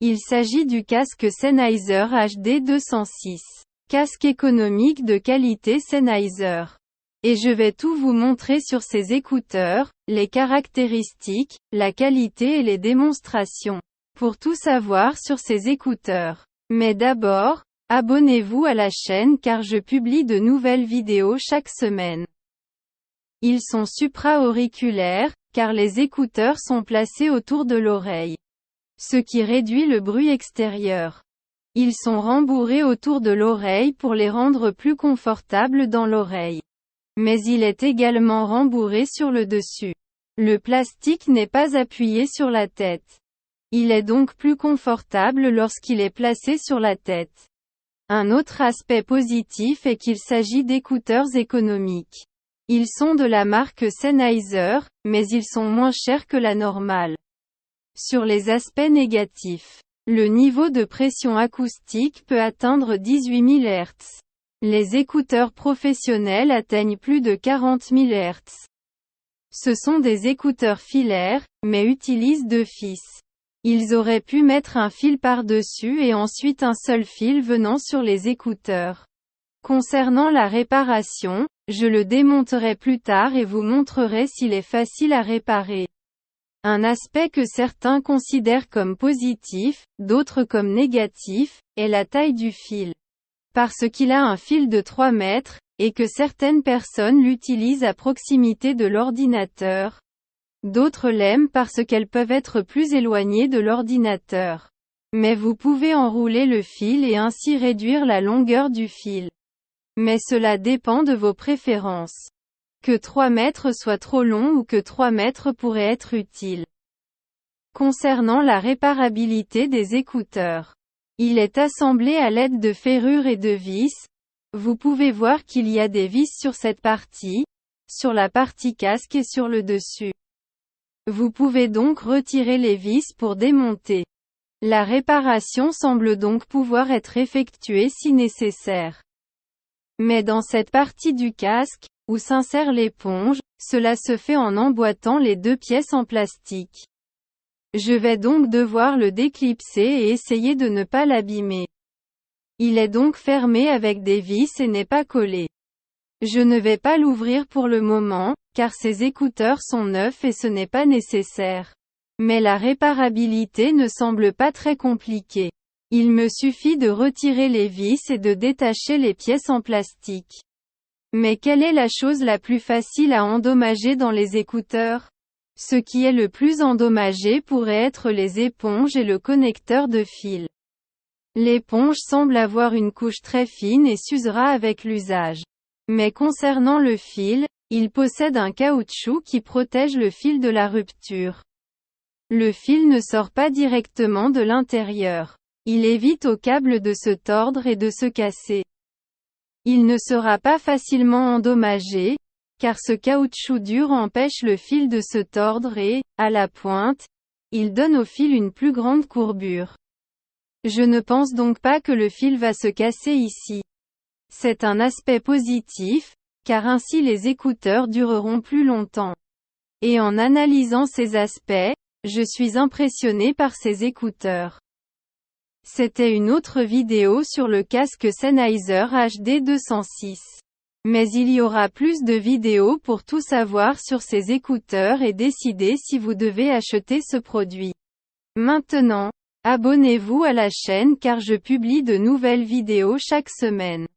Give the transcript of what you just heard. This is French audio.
Il s'agit du casque Sennheiser HD 206. Casque économique de qualité Sennheiser. Et je vais tout vous montrer sur ces écouteurs, les caractéristiques, la qualité et les démonstrations. Pour tout savoir sur ces écouteurs. Mais d'abord, abonnez-vous à la chaîne car je publie de nouvelles vidéos chaque semaine. Ils sont supra-auriculaires, car les écouteurs sont placés autour de l'oreille. Ce qui réduit le bruit extérieur. Ils sont rembourrés autour de l'oreille pour les rendre plus confortables dans l'oreille. Mais il est également rembourré sur le dessus. Le plastique n'est pas appuyé sur la tête. Il est donc plus confortable lorsqu'il est placé sur la tête. Un autre aspect positif est qu'il s'agit d'écouteurs économiques. Ils sont de la marque Sennheiser, mais ils sont moins chers que la normale. Sur les aspects négatifs. Le niveau de pression acoustique peut atteindre 18 000 Hz. Les écouteurs professionnels atteignent plus de 40 000 Hz. Ce sont des écouteurs filaires, mais utilisent 2 fils. Ils auraient pu mettre un fil par-dessus et ensuite un seul fil venant sur les écouteurs. Concernant la réparation, je le démonterai plus tard et vous montrerai s'il est facile à réparer. Un aspect que certains considèrent comme positif, d'autres comme négatif, est la taille du fil. Parce qu'il a un fil de 3 mètres, et que certaines personnes l'utilisent à proximité de l'ordinateur. D'autres l'aiment parce qu'elles peuvent être plus éloignées de l'ordinateur. Mais vous pouvez enrouler le fil et ainsi réduire la longueur du fil. Mais cela dépend de vos préférences. Que 3 mètres soit trop long ou que 3 mètres pourrait être utile. Concernant la réparabilité des écouteurs. Il est assemblé à l'aide de ferrures et de vis. Vous pouvez voir qu'il y a des vis sur cette partie, sur la partie casque et sur le dessus. Vous pouvez donc retirer les vis pour démonter. La réparation semble donc pouvoir être effectuée si nécessaire. Mais dans cette partie du casque, où s'insère l'éponge, cela se fait en emboîtant les 2 pièces en plastique. Je vais donc devoir le déclipser et essayer de ne pas l'abîmer. Il est donc fermé avec des vis et n'est pas collé. Je ne vais pas l'ouvrir pour le moment, car ces écouteurs sont neufs et ce n'est pas nécessaire. Mais la réparabilité ne semble pas très compliquée. Il me suffit de retirer les vis et de détacher les pièces en plastique. Mais quelle est la chose la plus facile à endommager dans les écouteurs? Ce qui est le plus endommagé pourrait être les éponges et le connecteur de fil. L'éponge semble avoir une couche très fine et s'usera avec l'usage. Mais concernant le fil, il possède un caoutchouc qui protège le fil de la rupture. Le fil ne sort pas directement de l'intérieur. Il évite au câble de se tordre et de se casser. Il ne sera pas facilement endommagé, car ce caoutchouc dur empêche le fil de se tordre et, à la pointe, il donne au fil une plus grande courbure. Je ne pense donc pas que le fil va se casser ici. C'est un aspect positif, car ainsi les écouteurs dureront plus longtemps. Et en analysant ces aspects, je suis impressionné par ces écouteurs. C'était une autre vidéo sur le casque Sennheiser HD 206. Mais il y aura plus de vidéos pour tout savoir sur ces écouteurs et décider si vous devez acheter ce produit. Maintenant, abonnez-vous à la chaîne car je publie de nouvelles vidéos chaque semaine.